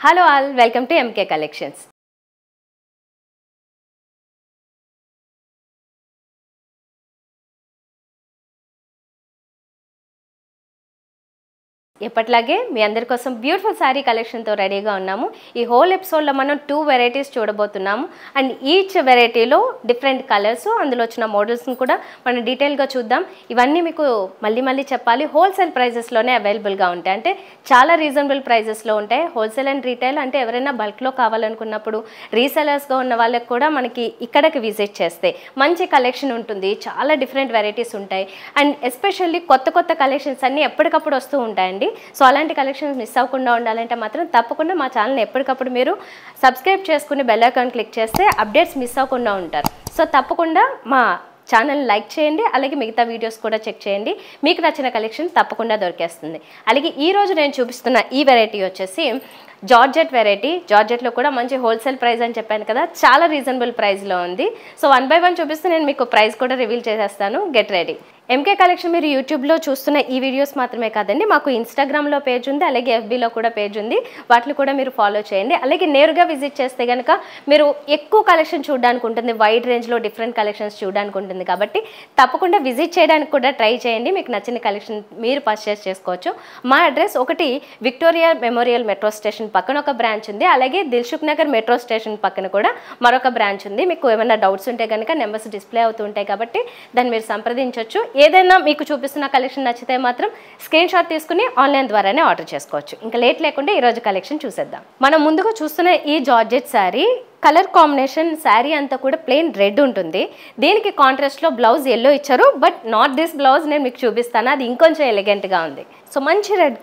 Hello all, welcome to MK Collections. ఎప్పట్లాగే మీ అందరి కోసం బ్యూటిఫుల్ సారీ కలెక్షన్తో రెడీగా ఉన్నాము. ఈ హోల్ ఎపిసోడ్లో మనం 2 వెరైటీస్ చూడబోతున్నాము. అండ్ ఈచ్ వెరైటీలో డిఫరెంట్ కలర్స్, అందులో వచ్చిన మోడల్స్ని కూడా మనం డీటెయిల్గా చూద్దాం. ఇవన్నీ మీకు మళ్ళీ చెప్పాలి, హోల్సేల్ ప్రైజెస్లోనే అవైలబుల్గా ఉంటాయి. అంటే చాలా రీజనబుల్ ప్రైజెస్లో ఉంటాయి. హోల్సేల్ అండ్ రీటైల్ అంటే ఎవరైనా బల్క్లో కావాలనుకున్నప్పుడు రీసెలర్స్గా ఉన్న వాళ్ళకి కూడా మనకి ఇక్కడికి విజిట్ చేస్తే మంచి కలెక్షన్ ఉంటుంది. చాలా డిఫరెంట్ వెరైటీస్ ఉంటాయి. అండ్ ఎస్పెషల్లీ కొత్త కలెక్షన్స్ అన్నీ ఎప్పటికప్పుడు వస్తూ ఉంటాయండి. సో అలాంటి కలెక్షన్స్ మిస్ అవ్వకుండా ఉండాలంటే మాత్రం తప్పకుండా మా ఛానల్ని ఎప్పటికప్పుడు మీరు సబ్స్క్రైబ్ చేసుకుని బెల్ ఐకాన్ క్లిక్ చేస్తే అప్డేట్స్ మిస్ అవ్వకుండా ఉంటారు. సో తప్పకుండా మా ఛానల్ లైక్ చేయండి, అలాగే మిగతా వీడియోస్ కూడా చెక్ చేయండి. మీకు నచ్చిన కలెక్షన్ తప్పకుండా దొరికేస్తుంది. అలాగే ఈరోజు నేను చూపిస్తున్న ఈ వెరైటీ వచ్చేసి జార్జెట్ వెరైటీ. జార్జెట్లో కూడా మంచి హోల్సేల్ ప్రైస్ అని చెప్పాను కదా, చాలా రీజనబుల్ ప్రైస్లో ఉంది. సో 1 by 1 చూపిస్తే నేను మీకు ప్రైస్ కూడా రివీల్ చేసేస్తాను. Get ready. ఎంకే కలెక్షన్ మీరు యూట్యూబ్లో చూస్తున్న ఈ వీడియోస్ మాత్రమే కాదండి, మాకు ఇన్స్టాగ్రామ్లో పేజ్ ఉంది, అలాగే ఎఫ్బీలో కూడా పేజ్ ఉంది. వాటిని కూడా మీరు ఫాలో చేయండి. అలాగే నేరుగా విజిట్ చేస్తే కనుక మీరు ఎక్కువ కలెక్షన్ చూడడానికి ఉంటుంది, వైడ్ రేంజ్లో డిఫరెంట్ కలెక్షన్స్ చూడడానికి ఉంటుంది. కాబట్టి తప్పకుండా విజిట్ చేయడానికి కూడా ట్రై చేయండి. మీకు నచ్చిన కలెక్షన్ మీరు పర్చేస్ చేసుకోవచ్చు. మా అడ్రస్ ఒకటి విక్టోరియా మెమోరియల్ మెట్రో స్టేషన్ పక్కన ఒక బ్రాంచ్ ఉంది, అలాగే దిల్సుఖ్ నగర్ మెట్రో స్టేషన్ పక్కన కూడా మరొక బ్రాంచ్ ఉంది. మీకు ఏమైనా డౌట్స్ ఉంటే కనుక నెంబర్స్ డిస్ప్లే అవుతూ ఉంటాయి, కాబట్టి దాన్ని మీరు సంప్రదించవచ్చు. ఏదైనా మీకు చూపిస్తున్న కలెక్షన్ నచ్చితే మాత్రం స్క్రీన్ షాట్ తీసుకుని ఆన్లైన్ ద్వారానే ఆర్డర్ చేసుకోవచ్చు. ఇంకా లేట్ లేకుండా ఈరోజు కలెక్షన్ చూసేద్దాం. మనం ముందుగా చూస్తున్న ఈ georgette sari colour combination, sari అంతా కూడా ప్లెయిన్ రెడ్ ఉంటుంది. దీనికి కాంట్రాస్ట్లో బ్లౌజ్ ఎల్లో ఇచ్చారు, బట్ నాట్ దిస్ బ్లౌజ్. నేను మీకు చూపిస్తాను, అది ఇంకొంచెం ఎలిగెంట్గా ఉంది. సో మంచి రెడ్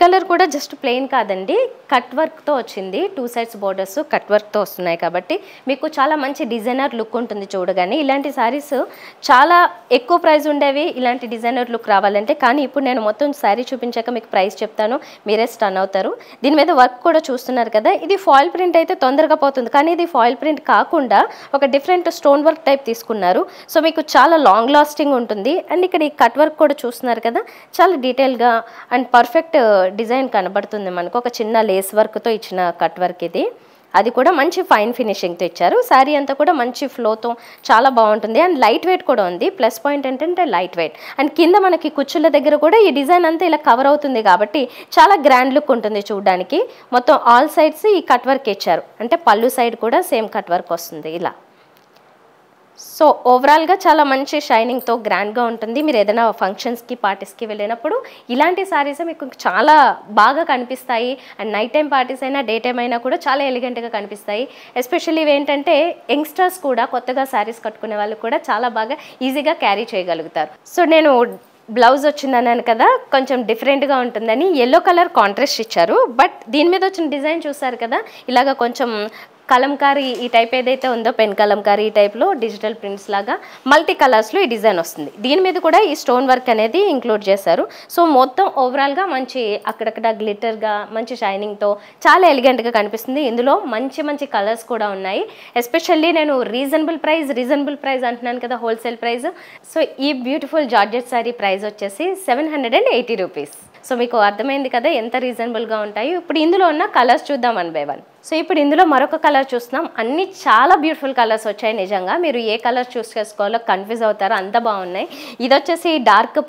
కలర్ కూడా జస్ట్ ప్లెయిన్ కాదండి, కట్ వర్క్తో వచ్చింది. 2 sides బోర్డర్స్ కట్ వర్క్తో వస్తున్నాయి, కాబట్టి మీకు చాలా మంచి డిజైనర్ లుక్ ఉంటుంది చూడగానే. ఇలాంటి శారీస్ చాలా ఎక్కువ ప్రైస్ ఉండేవి ఇలాంటి డిజైనర్ లుక్ రావాలంటే, కానీ ఇప్పుడు నేను మొత్తం శారీ చూపించాక మీకు ప్రైస్ చెప్తాను, మీరే స్టన్ అవుతారు. దీని మీద వర్క్ కూడా చూస్తున్నారు కదా, ఇది ఫాయిల్ ప్రింట్ అయితే తొందరగా పోతుంది, కానీ ఇది ఫాయిల్ ప్రింట్ కాకుండా ఒక డిఫరెంట్ స్టోన్ వర్క్ టైప్ తీసుకున్నారు. సో మీకు చాలా లాంగ్ లాస్టింగ్ ఉంటుంది. అండ్ ఇక్కడ ఈ కట్ వర్క్ కూడా చూస్తున్నారు కదా, చాలా డీటెయిల్గా అండ్ పర్ఫెక్ట్ డిజైన్ కనబడుతుంది మనకు. ఒక చిన్న లేస్ వర్క్తో ఇచ్చిన కట్ వర్క్ ఇది, అది కూడా మంచి ఫైన్ ఫినిషింగ్తో ఇచ్చారు. శారీ అంతా కూడా మంచి ఫ్లోతో చాలా బాగుంటుంది. అండ్ లైట్ వెయిట్ కూడా ఉంది. ప్లస్ పాయింట్ ఏంటంటే లైట్ వెయిట్. అండ్ కింద మనకి కుచ్చుల దగ్గర కూడా ఈ డిజైన్ అంతా ఇలా కవర్ అవుతుంది, కాబట్టి చాలా గ్రాండ్ లుక్ ఉంటుంది చూడడానికి. మొత్తం ఆల్ సైడ్స్ ఈ కట్ వర్క్ ఇచ్చారు, అంటే పళ్ళు సైడ్ కూడా సేమ్ కట్ వర్క్ వస్తుంది ఇలా. సో ఓవరాల్గా చాలా మంచి షైనింగ్తో గ్రాండ్గా ఉంటుంది. మీరు ఏదైనా ఫంక్షన్స్కి పార్టీస్కి వెళ్ళినప్పుడు ఇలాంటి శారీస్ మీకు చాలా బాగా కనిపిస్తాయి. అండ్ నైట్ టైం పార్టీస్ అయినా డే టైం అయినా కూడా చాలా ఎలిగెంట్గా కనిపిస్తాయి. ఎస్పెషల్లీ ఇవేంటంటే యంగ్స్టర్స్ కూడా కొత్తగా శారీస్ కట్టుకునే వాళ్ళు కూడా చాలా బాగా ఈజీగా క్యారీ చేయగలుగుతారు. సో నేను బ్లౌజ్ వచ్చిందన్నాను కదా, కొంచెం డిఫరెంట్గా ఉంటుందని ఎల్లో కలర్ కాంట్రాస్ట్ ఇచ్చారు. బట్ దీని మీద వచ్చిన డిజైన్ చూసారు కదా, ఇలాగ కొంచెం కలంకారీ ఈ టైప్ ఏదైతే ఉందో, పెన్ కలంకారీ ఈ టైప్లో డిజిటల్ ప్రింట్స్ లాగా మల్టీ కలర్స్లో ఈ డిజైన్ వస్తుంది. దీని మీద కూడా ఈ స్టోన్ వర్క్ అనేది ఇంక్లూడ్ చేశారు. సో మొత్తం ఓవరాల్గా మంచి అక్కడక్కడ గ్లిటర్గా మంచి షైనింగ్తో చాలా ఎలిగెంట్గా కనిపిస్తుంది. ఇందులో మంచి కలర్స్ కూడా ఉన్నాయి. ఎస్పెషల్లీ నేను రీజనబుల్ ప్రైస్ అంటున్నాను కదా, హోల్సేల్ ప్రైస్. సో ఈ బ్యూటిఫుల్ జార్జెట్ శారీ ప్రైస్ వచ్చేసి 780 రూపీస్. సో మీకు అర్థమైంది కదా ఎంత రీజనబుల్గా ఉంటాయి. ఇప్పుడు ఇందులో ఉన్న కలర్స్ చూద్దాం 1 by 1. సో ఇప్పుడు ఇందులో మరొక కలర్ చూస్తున్నాం. అన్ని చాలా బ్యూటిఫుల్ కలర్స్ వచ్చాయి. నిజంగా మీరు ఏ కలర్ చూస్ చేసుకోవాలో కన్ఫ్యూజ్ అవుతారో, అంత బాగున్నాయి. ఇది వచ్చేసి డార్క్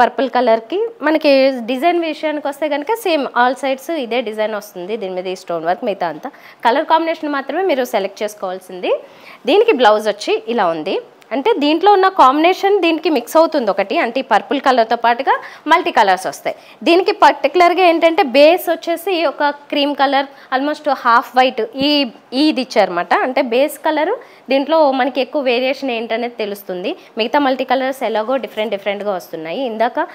పర్పుల్ కలర్కి మనకి డిజైన్ విషయానికి వస్తే కనుక సేమ్ ఆల్ సైడ్స్ ఇదే డిజైన్ వస్తుంది. దీని మీద ఈ స్టోన్ వర్క్, మిగతా అంతా కలర్ కాంబినేషన్ మాత్రమే మీరు సెలెక్ట్ చేసుకోవాల్సింది. దీనికి బ్లౌజ్ వచ్చి ఇలా ఉంది. అంటే దీంట్లో ఉన్న కాంబినేషన్ దీనికి మిక్స్ అవుతుంది ఒకటి, అంటే ఈ పర్పుల్ కలర్తో పాటుగా మల్టీ కలర్స్ వస్తాయి. దీనికి పర్టికులర్గా ఏంటంటే బేస్ వచ్చేసి ఒక cream colour, almost half white ఇది ఇచ్చారన్నమాట. అంటే బేస్ కలర్ దీంట్లో మనకి ఎక్కువ వేరియేషన్ ఏంటనేది తెలుస్తుంది. మిగతా మల్టీ కలర్స్ ఎలాగో డిఫరెంట్గా వస్తున్నాయి. ఇందాక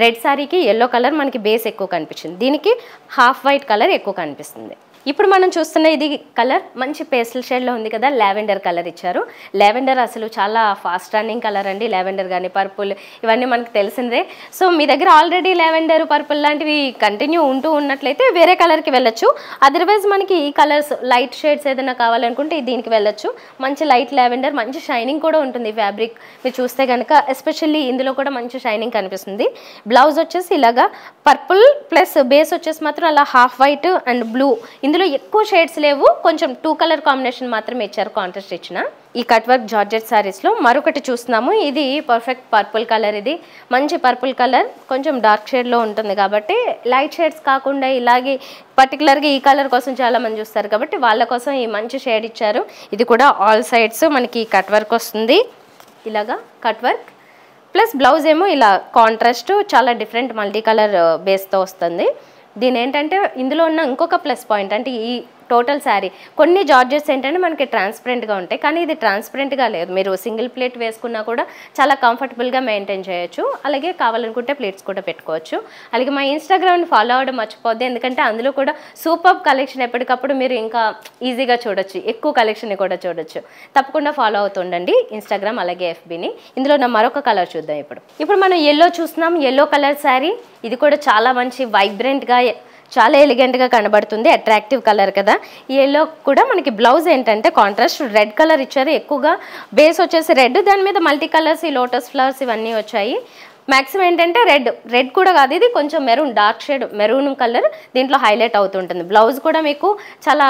రెడ్ శారీకి ఎల్లో కలర్ మనకి బేస్ ఎక్కువ కనిపించింది, దీనికి హాఫ్ వైట్ కలర్ ఎక్కువ కనిపిస్తుంది. ఇప్పుడు మనం చూస్తున్న ఇది కలర్ మంచి పేస్టల్ షేడ్లో ఉంది కదా, లావెండర్ కలర్ ఇచ్చారు. లావెండర్ అసలు చాలా ఫాస్ట్ రన్నింగ్ కలర్ అండి. లావెండర్ కానీ పర్పుల్ ఇవన్నీ మనకు తెలిసిందే. సో మీ దగ్గర ఆల్రెడీ లావెండర్ పర్పుల్ లాంటివి కంటిన్యూ ఉన్నట్లయితే వేరే కలర్కి వెళ్ళొచ్చు. అదర్వైజ్ మనకి ఈ కలర్స్ లైట్ షేడ్స్ ఏదైనా కావాలనుకుంటే దీనికి వెళ్ళొచ్చు. మంచి లైట్ లావెండర్, మంచి షైనింగ్ కూడా ఉంటుంది ఫ్యాబ్రిక్. మీరు చూస్తే కనుక ఎస్పెషల్లీ ఇందులో కూడా మంచి షైనింగ్ కనిపిస్తుంది. బ్లౌజ్ వచ్చేసి ఇలాగా పర్పుల్ ప్లస్ బేస్ వచ్చేసి మాత్రం అలా హాఫ్ వైట్ అండ్ బ్లూ. ఇందులో ఎక్కువ షేడ్స్ లేవు, కొంచెం 2 కలర్ కాంబినేషన్ మాత్రమే ఇచ్చారు కాంట్రాస్ట్ ఇచ్చిన. ఈ కట్ వర్క్ జార్జెట్ సారీస్లో మరొకటి చూస్తున్నాము. ఇది పర్ఫెక్ట్ పర్పుల్ కలర్. ఇది మంచి పర్పుల్ కలర్, కొంచెం డార్క్ షేడ్లో ఉంటుంది కాబట్టి లైట్ షేడ్స్ కాకుండా ఇలాగే పర్టికులర్గా ఈ కలర్ కోసం చాలామంది చూస్తారు కాబట్టి వాళ్ళ కోసం ఈ మంచి షేడ్ ఇచ్చారు. ఇది కూడా ఆల్ సైడ్స్ మనకి కట్ వర్క్ వస్తుంది. ఇలాగా కట్ వర్క్ ప్లస్ బ్లౌజ్ ఏమో ఇలా కాంట్రాస్ట్ చాలా డిఫరెంట్ మల్టీ కలర్ బేస్తో వస్తుంది. దీని ఏంటంటే ఇందులో ఉన్న ఇంకొక ప్లస్ పాయింట్ అంటే ఈ టోటల్ శారీ కొన్ని జార్జెట్స్ ఏంటంటే మనకి ట్రాన్స్పరెంట్గా ఉంటాయి, కానీ ఇది ట్రాన్స్పరెంట్గా లేదు. మీరు సింగిల్ ప్లేట్ వేసుకున్నా కూడా చాలా కంఫర్టబుల్గా మెయింటైన్ చేయొచ్చు. అలాగే కావాలనుకుంటే ప్లేట్స్ కూడా పెట్టుకోవచ్చు. అలాగే మా ఇన్స్టాగ్రామ్ని ఫాలో అవ్వడం మర్చిపోద్ది, ఎందుకంటే అందులో కూడా సూపర్ కలెక్షన్ ఎప్పటికప్పుడు మీరు ఇంకా ఈజీగా చూడొచ్చు, ఎక్కువ కలెక్షన్ కూడా చూడొచ్చు. తప్పకుండా ఫాలో అవుతుండండి ఇన్స్టాగ్రామ్ అలాగే FBని. ఇందులో నా మరొక కలర్ చూద్దాం. ఇప్పుడు మనం ఎల్లో చూస్తున్నాం. ఎల్లో కలర్ శారీ, ఇది కూడా చాలా మంచి వైబ్రెంట్గా చాలా ఎలిగెంట్గా కనబడుతుంది. అట్రాక్టివ్ కలర్ కదా. ఈ ఎల్లో కూడా మనకి బ్లౌజ్ ఏంటంటే కాంట్రాస్ట్ రెడ్ కలర్ ఇచ్చారు. ఎక్కువగా బేస్ వచ్చేసి రెడ్, దాని మీద మల్టీ కలర్స్ ఈ లోటస్ ఫ్లవర్స్ ఇవన్నీ వచ్చాయి. మ్యాక్సిమం ఏంటంటే రెడ్ కూడా కాదు, ఇది కొంచెం maroon dark shade maroon colour దీంట్లో హైలైట్ అవుతుంటుంది. బ్లౌజ్ కూడా మీకు చాలా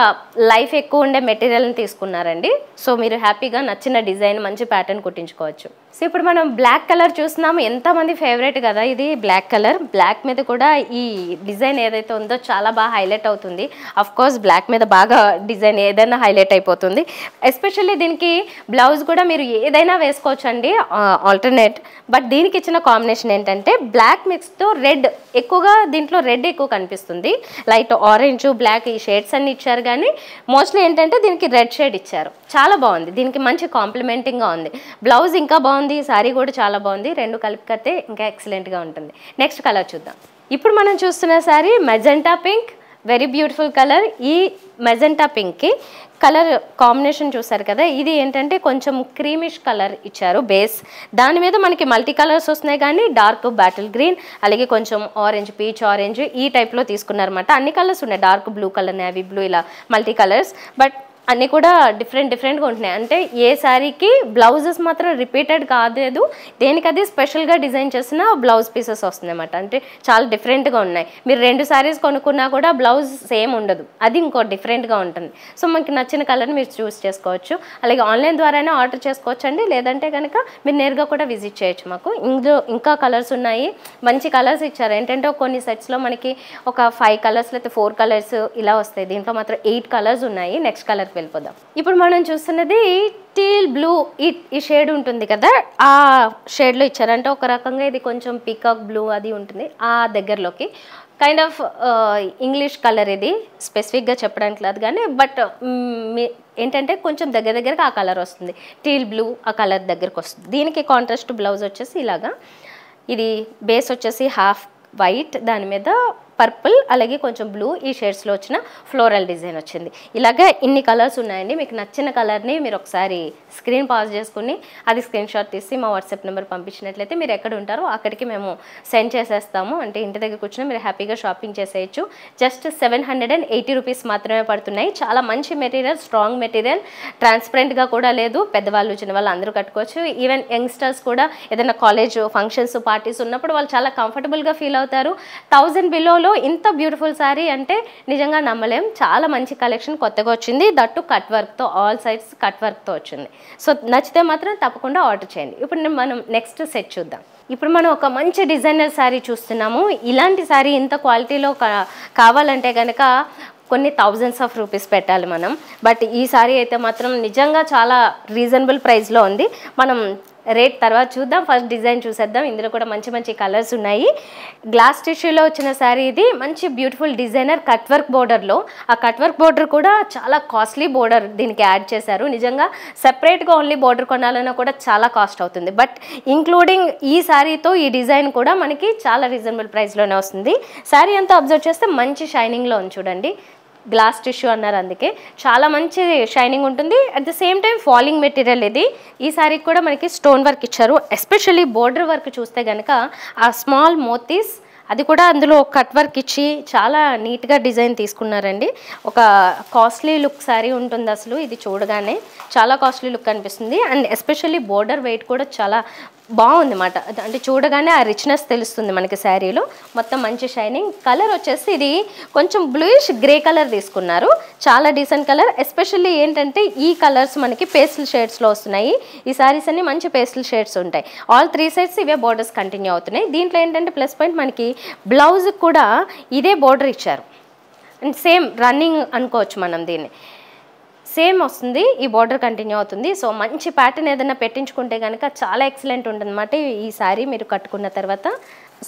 లైఫ్ ఎక్కువ ఉండే మెటీరియల్ని తీసుకున్నారండి. సో మీరు హ్యాపీగా నచ్చిన డిజైన్ మంచి ప్యాటర్న్ కుట్టించుకోవచ్చు. సో ఇప్పుడు మనం బ్లాక్ కలర్ చూస్తున్నాము. ఎంతమంది ఫేవరెట్ కదా ఇది బ్లాక్ కలర్. బ్లాక్ మీద కూడా ఈ డిజైన్ ఏదైతే ఉందో చాలా బాగా హైలైట్ అవుతుంది. అఫ్ కోర్స్ బ్లాక్ మీద బాగా డిజైన్ ఏదైనా హైలైట్ అయిపోతుంది. ఎస్పెషల్లీ దీనికి బ్లౌజ్ కూడా మీరు ఏదైనా వేసుకోవచ్చు అండి ఆల్టర్నేట్. బట్ దీనికి ఇచ్చిన కాంబినేషన్ ఏంటంటే బ్లాక్ మిక్స్తో రెడ్, ఎక్కువగా దీంట్లో రెడ్ ఎక్కువ కనిపిస్తుంది. లైట్ ఆరెంజ్ బ్లాక్ ఈ షేడ్స్ అన్ని ఇచ్చారు, కానీ మోస్ట్లీ ఏంటంటే దీనికి రెడ్ షేడ్ ఇచ్చారు. చాలా బాగుంది, దీనికి మంచి కాంప్లిమెంటింగ్గా ఉంది. బ్లౌజ్ ఇంకా బాగుంది, సారీ కూడా చాలా బాగుంది. రెండు కలిపి కడితే ఇంకా ఎక్సలెంట్గా ఉంటుంది. నెక్స్ట్ కలర్ చూద్దాం. ఇప్పుడు మనం చూస్తున్న sorry magenta pink, very beautiful colour. ఈ మెజెంటా పింక్కి కలర్ కాంబినేషన్ చూసారు కదా, ఇది ఏంటంటే కొంచెం క్రీమిష్ కలర్ ఇచ్చారు బేస్. దాని మీద మనకి మల్టీ కలర్స్ వస్తున్నాయి, కానీ డార్క్ బాటిల్ గ్రీన్ అలాగే కొంచెం ఆరెంజ్, పీచ్ ఆరెంజ్ ఈ టైప్లో తీసుకున్నారన్నమాట. అన్ని కలర్స్ ఉన్నాయి, dark blue colour, navy blue, ఇలా మల్టీ కలర్స్. బట్ అన్నీ కూడా డిఫరెంట్గా ఉంటున్నాయి. అంటే ఏ శారీకి బ్లౌజెస్ మాత్రం రిపీటెడ్ కాలేదు, దేనికది స్పెషల్గా డిజైన్ చేసిన బ్లౌజ్ పీసెస్ వస్తున్నాయి అన్నమాట. అంటే చాలా డిఫరెంట్గా ఉన్నాయి. మీరు 2 శారీస్ కొనుక్కున్నా కూడా బ్లౌజ్ సేమ్ ఉండదు, అది ఇంకో డిఫరెంట్గా ఉంటుంది. సో మనకి నచ్చిన కలర్ని మీరు చూస్ చేసుకోవచ్చు. అలాగే ఆన్లైన్ ద్వారానే ఆర్డర్ చేసుకోవచ్చు అండి, లేదంటే కనుక మీరు నేరుగా కూడా విజిట్ చేయొచ్చు. మాకు ఇందులో ఇంకా కలర్స్ ఉన్నాయి, మంచి కలర్స్ ఇచ్చారు. ఏంటంటే కొన్ని సెట్స్లో మనకి ఒక 5 కలర్స్ లేకపోతే 4 కలర్స్ ఇలా వస్తాయి. దీంట్లో మాత్రం 8 కలర్స్ ఉన్నాయి. నెక్స్ట్ కలర్ వెళ్ళిపోదాం. ఇప్పుడు మనం చూస్తున్నది టీల్ బ్లూ. ఈ షేడ్ ఉంటుంది కదా, ఆ షేడ్లో ఇచ్చారంటే ఒక రకంగా ఇది కొంచెం పీకాక్ బ్లూ అది ఉంటుంది ఆ దగ్గరలోకి. కైండ్ ఆఫ్ ఇంగ్లీష్ కలర్, ఇది స్పెసిఫిక్గా చెప్పడానికి లేదు కానీ బట్ ఏంటంటే కొంచెం దగ్గరగా ఆ కలర్ వస్తుంది. టీల్ బ్లూ ఆ కలర్ దగ్గరకు వస్తుంది. దీనికి కాంట్రాస్ట్ బ్లౌజ్ వచ్చేసి ఇలాగా, ఇది బేస్ వచ్చేసి హాఫ్ వైట్, దాని మీద పర్పుల్ అలాగే కొంచెం బ్లూ ఈ షేడ్స్లో వచ్చిన ఫ్లోరల్ డిజైన్ వచ్చింది. ఇలాగా ఇన్ని కలర్స్ ఉన్నాయండి. మీకు నచ్చిన కలర్ని మీరు ఒకసారి స్క్రీన్ పాజ్ చేసుకుని అది స్క్రీన్ షాట్ తీసి మా వాట్సాప్ నెంబర్ పంపించినట్లయితే మీరు ఎక్కడ ఉంటారో అక్కడికి మేము సెండ్ చేసేస్తాము. అంటే ఇంటి దగ్గర కూర్చొని మీరు హ్యాపీగా షాపింగ్ చేసేయచ్చు. జస్ట్ 780 రూపీస్ మాత్రమే పడుతున్నాయి. చాలా మంచి మెటీరియల్, స్ట్రాంగ్ మెటీరియల్, ట్రాన్స్పరెంట్గా కూడా లేదు. పెద్దవాళ్ళు చిన్నవాళ్ళు అందరూ కట్టుకోవచ్చు. ఈవెన్ యంగ్స్టర్స్ కూడా ఏదైనా కాలేజ్ ఫంక్షన్స్ పార్టీస్ ఉన్నప్పుడు వాళ్ళు చాలా కంఫర్టబుల్గా ఫీల్ అవుతారు. 1000 బిలోలో ఇంత బ్యూటిఫుల్ శారీ అంటే నిజంగా నమ్మలేం. చాలా మంచి కలెక్షన్ కొత్తగా వచ్చింది, దట్టు కట్ వర్క్తో, ఆల్ సైడ్స్ కట్ వర్క్తో వచ్చింది. సో నచ్చితే మాత్రం తప్పకుండా ఆర్డర్ చేయండి. ఇప్పుడు మనం నెక్స్ట్ సెట్ చూద్దాం. ఇప్పుడు మనం ఒక మంచి డిజైనర్ శారీ చూస్తున్నాము. ఇలాంటి శారీ ఇంత క్వాలిటీలో కావాలంటే కనుక కొన్ని థౌజండ్స్ ఆఫ్ రూపీస్ పెట్టాలి మనం. బట్ ఈ శారీ అయితే మాత్రం నిజంగా చాలా రీజనబుల్ ప్రైస్లో ఉంది. మనం రేట్ తర్వాత చూద్దాం, ఫస్ట్ డిజైన్ చూసేద్దాం. ఇందులో కూడా మంచి మంచి కలర్స్ ఉన్నాయి. గ్లాస్ టిష్యూలో వచ్చిన శారీ ఇది. మంచి బ్యూటిఫుల్ డిజైనర్ కట్ వర్క్ బోర్డర్లో, ఆ కట్ వర్క్ బోర్డర్ కూడా చాలా కాస్ట్లీ బోర్డర్ దీనికి యాడ్ చేశారు. నిజంగా సెపరేట్గా ఓన్లీ బోర్డర్ కొనాలన్నా కూడా చాలా కాస్ట్ అవుతుంది. బట్ ఇంక్లూడింగ్ ఈ శారీతో ఈ డిజైన్ కూడా మనకి చాలా రీజనబుల్ ప్రైస్లోనే వస్తుంది. శారీ అంతా అబ్జర్వ్ చేస్తే మంచి షైనింగ్లో ఉంది చూడండి. గ్లాస్ టిష్యూ అన్నారు, అందుకే చాలా మంచి షైనింగ్ ఉంటుంది. At the same time falling material ఇది. ఈ సారీకి కూడా మనకి స్టోన్ వర్క్ ఇచ్చారు. ఎస్పెషల్లీ బోర్డర్ వర్క్ చూస్తే కనుక ఆ స్మాల్ మోతీస్, అది కూడా అందులో కట్ వర్క్ ఇచ్చి చాలా నీట్గా డిజైన్ తీసుకున్నారండి. ఒక కాస్ట్లీ లుక్ శారీ ఉంటుంది అసలు. ఇది చూడగానే చాలా కాస్ట్లీ లుక్ అనిపిస్తుంది. అండ్ ఎస్పెషల్లీ బోర్డర్ వెయిట్ కూడా చాలా బాగుంది అన్నమాట. అంటే చూడగానే ఆ రిచ్నెస్ తెలుస్తుంది మనకి శారీలో. మొత్తం మంచి షైనింగ్. కలర్ వచ్చేసి ఇది కొంచెం బ్లూయిష్ గ్రే కలర్ తీసుకున్నారు. చాలా డీసెంట్ కలర్. ఎస్పెషల్లీ ఏంటంటే ఈ కలర్స్ మనకి పేస్టల్ షేడ్స్లో వస్తున్నాయి. ఈ శారీస్ అన్ని మంచి పేస్టల్ షేడ్స్ ఉంటాయి. ఆల్ 3 సైడ్స్ ఇవే బోర్డర్స్ కంటిన్యూ అవుతున్నాయి. దీంట్లో ఏంటంటే ప్లస్ పాయింట్ మనకి బ్లౌజ్ కూడా ఇదే బోర్డర్ ఇచ్చారు. అండ్ సేమ్ రన్నింగ్ అనుకోవచ్చు మనం దీన్ని. సేమ్ వస్తుంది, ఈ బార్డర్ కంటిన్యూ అవుతుంది. సో మంచి ప్యాటర్న్ ఏదైనా పెట్టించుకుంటే కనుక చాలా ఎక్సలెంట్ ఉంటుంది అన్నమాట ఈ సారీ మీరు కట్టుకున్న తర్వాత.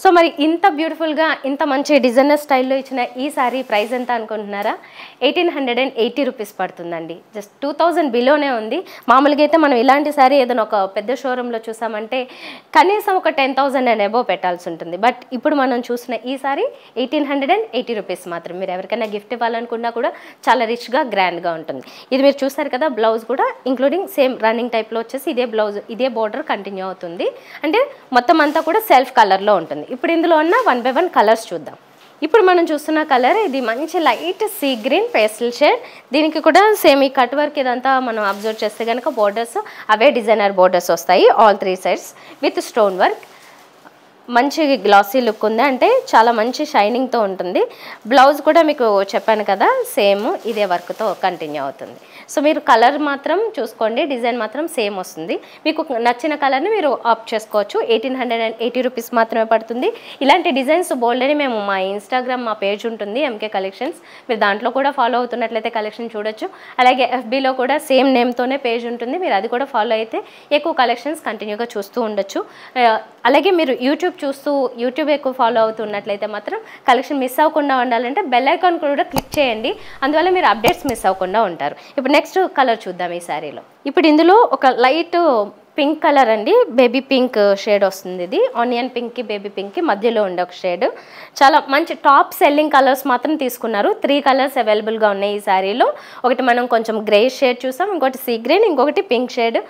సో మరి ఇంత బ్యూటిఫుల్గా ఇంత మంచి డిజైనర్ స్టైల్లో ఇచ్చిన ఈ సారీ ప్రైస్ ఎంత అనుకుంటున్నారా? 1880 రూపీస్ పడుతుందండి. జస్ట్ 2000 బిలోనే ఉంది. మామూలుగా అయితే మనం ఇలాంటి సారీ ఏదైనా ఒక పెద్ద షోరూంలో చూసామంటే కనీసం ఒక 10,000 అండ్ అబోవ్ పెట్టాల్సి ఉంటుంది. బట్ ఇప్పుడు మనం చూసిన ఈ సారీ 1880 రూపీస్ మాత్రం. మీరు ఎవరికైనా గిఫ్ట్ ఇవ్వాలనుకున్నా కూడా చాలా రిచ్గా గ్రాండ్గా ఉంటుంది. ఇది మీరు చూసారు కదా, బ్లౌజ్ కూడా ఇంక్లూడింగ్ సేమ్ రన్నింగ్ టైప్లో వచ్చేసి ఇదే బ్లౌజ్, ఇదే బార్డర్ కంటిన్యూ అవుతుంది. అంటే మొత్తం అంతా కూడా సెల్ఫ్ కలర్లో ఉంటుంది. ఇప్పుడు ఇందులో ఉన్న 1 by 1 కలర్స్ చూద్దాం. ఇప్పుడు మనం చూస్తున్న కలర్ ఇది మంచి light sea green pastel shade. దీనికి కూడా సేమ్ ఈ కట్ వర్క్ ఇదంతా మనం అబ్జర్వ్ చేస్తే కనుక బోర్డర్స్ అవే డిజైనర్ బోర్డర్స్ వస్తాయి all 3 sides with stone work. మంచి గ్లాసీ లుక్ ఉంది, అంటే చాలా మంచి షైనింగ్తో ఉంటుంది. బ్లౌజ్ కూడా మీకు చెప్పాను కదా సేమ్ ఇదే వర్క్తో కంటిన్యూ అవుతుంది. సో మీరు కలర్ మాత్రం చూసుకోండి, డిజైన్ మాత్రం సేమ్ వస్తుంది. మీకు నచ్చిన కలర్ని మీరు ఆప్ట్ చేసుకోవచ్చు. 1880 రూపీస్ మాత్రమే పడుతుంది. ఇలాంటి డిజైన్స్ బోల్డ్ అని మేము మా ఇన్స్టాగ్రామ్ మా పేజ్ ఉంటుంది ఎంకే కలెక్షన్స్, మీరు దాంట్లో కూడా ఫాలో అవుతున్నట్లయితే కలెక్షన్ చూడొచ్చు. అలాగే FBలో కూడా సేమ్ నేమ్తోనే పేజ్ ఉంటుంది, మీరు అది కూడా ఫాలో అయితే ఎక్కువ కలెక్షన్స్ కంటిన్యూగా చూస్తూ ఉండొచ్చు. అలాగే మీరు యూట్యూబ్ ఎక్కువ ఫాలో అవుతున్నట్లయితే మాత్రం కలెక్షన్ మిస్ అవ్వకుండా ఉండాలంటే బెల్ ఐకాన్ కూడా క్లిక్ చేయండి. అందువల్ల మీరు అప్డేట్స్ మిస్ అవ్వకుండా ఉంటారు. ఇప్పుడు నెక్స్ట్ కలర్ చూద్దాం ఈ శారీలో. ఇప్పుడు ఇందులో ఒక లైట్ పింక్ కలర్ అండి, బేబీ పింక్ షేడ్ వస్తుంది. ఇది ఆనియన్ పింక్కి బేబీ పింక్కి మధ్యలో ఉండే ఒక షేడ్. చాలా మంచి టాప్ సెల్లింగ్ కలర్స్ మాత్రం తీసుకున్నారు. 3 కలర్స్ అవైలబుల్గా ఉన్నాయి ఈ శారీలో. ఒకటి మనం కొంచెం గ్రే షేడ్ చూసాం, ఇంకోటి సీ గ్రీన్, ఇంకొకటి పింక్ షేడ్.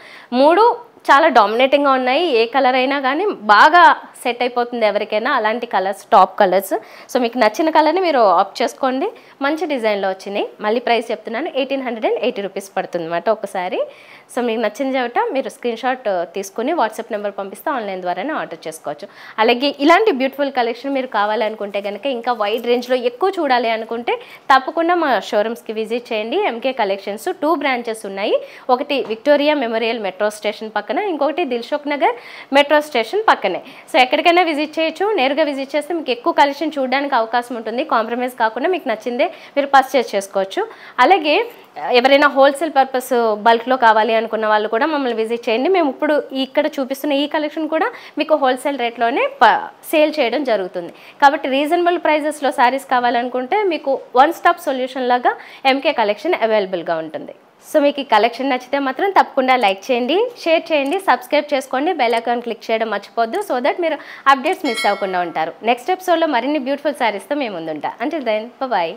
3 చాలా డామినేటింగ్గా ఉన్నాయి. ఏ కలర్ అయినా కానీ బాగా సెట్ అయిపోతుంది ఎవరికైనా, అలాంటి కలర్స్ టాప్ కలర్స్. సో మీకు నచ్చిన కలర్ని మీరు ఆప్ట్ చేసుకోండి. మంచి డిజైన్లో వచ్చినాయి. మళ్ళీ ప్రైస్ చెప్తున్నాను, 1880 రూపీస్ పడుతుంది అన్నమాట ఒకసారి. సో మీకు నచ్చిన చోట మీరు స్క్రీన్ షాట్ తీసుకుని వాట్సాప్ నెంబర్ పంపిస్తే ఆన్లైన్ ద్వారానే ఆర్డర్ చేసుకోవచ్చు. అలాగే ఇలాంటి బ్యూటిఫుల్ కలెక్షన్ మీరు కావాలనుకుంటే కనుక, ఇంకా వైడ్ రేంజ్లో ఎక్కువ చూడాలి అనుకుంటే తప్పకుండా మా షోరూమ్స్కి విజిట్ చేయండి. ఎంకే కలెక్షన్స్ 2 బ్రాంచెస్ ఉన్నాయి. ఒకటి విక్టోరియా మెమోరియల్ మెట్రో స్టేషన్ పక్కన, ఇంకొకటి దిల్షుక్ నగర్ మెట్రో స్టేషన్ పక్కనే. సో ఎక్కడికైనా విజిట్ చేయొచ్చు. నేరుగా విజిట్ చేస్తే మీకు ఎక్కువ కలెక్షన్ చూడడానికి అవకాశం ఉంటుంది. కాంప్రమైజ్ కాకుండా మీకు నచ్చిందే మీరు పర్చేస్ చేసుకోవచ్చు. అలాగే ఎవరైనా హోల్సేల్ పర్పస్ బల్క్లో కావాలి అనుకున్న వాళ్ళు కూడా మమ్మల్ని విజిట్ చేయండి. మేము ఇప్పుడు ఇక్కడ చూపిస్తున్న ఈ కలెక్షన్ కూడా మీకు హోల్సేల్ రేట్లోనే సేల్ చేయడం జరుగుతుంది. కాబట్టి రీజనబుల్ ప్రైజెస్లో శారీస్ కావాలనుకుంటే మీకు వన్ స్టాప్ సొల్యూషన్ లాగా ఎంకే కలెక్షన్ అవైలబుల్గా ఉంటుంది. సో మీకు ఈ కలెక్షన్ నచ్చితే మాత్రం తప్పకుండా లైక్ చేయండి, షేర్ చేయండి, సబ్స్క్రైబ్ చేసుకోండి, బెల్ ఐకాన్ క్లిక్ చేయడం మర్చిపోద్దు. సో దట్ మీరు అప్డేట్స్ మిస్ అవ్వకుండా ఉంటారు. నెక్స్ట్ ఎపిసోడ్లో మరిన్ని బ్యూటిఫుల్ శారీస్తో మేము ముందుంటాం. Until then bye.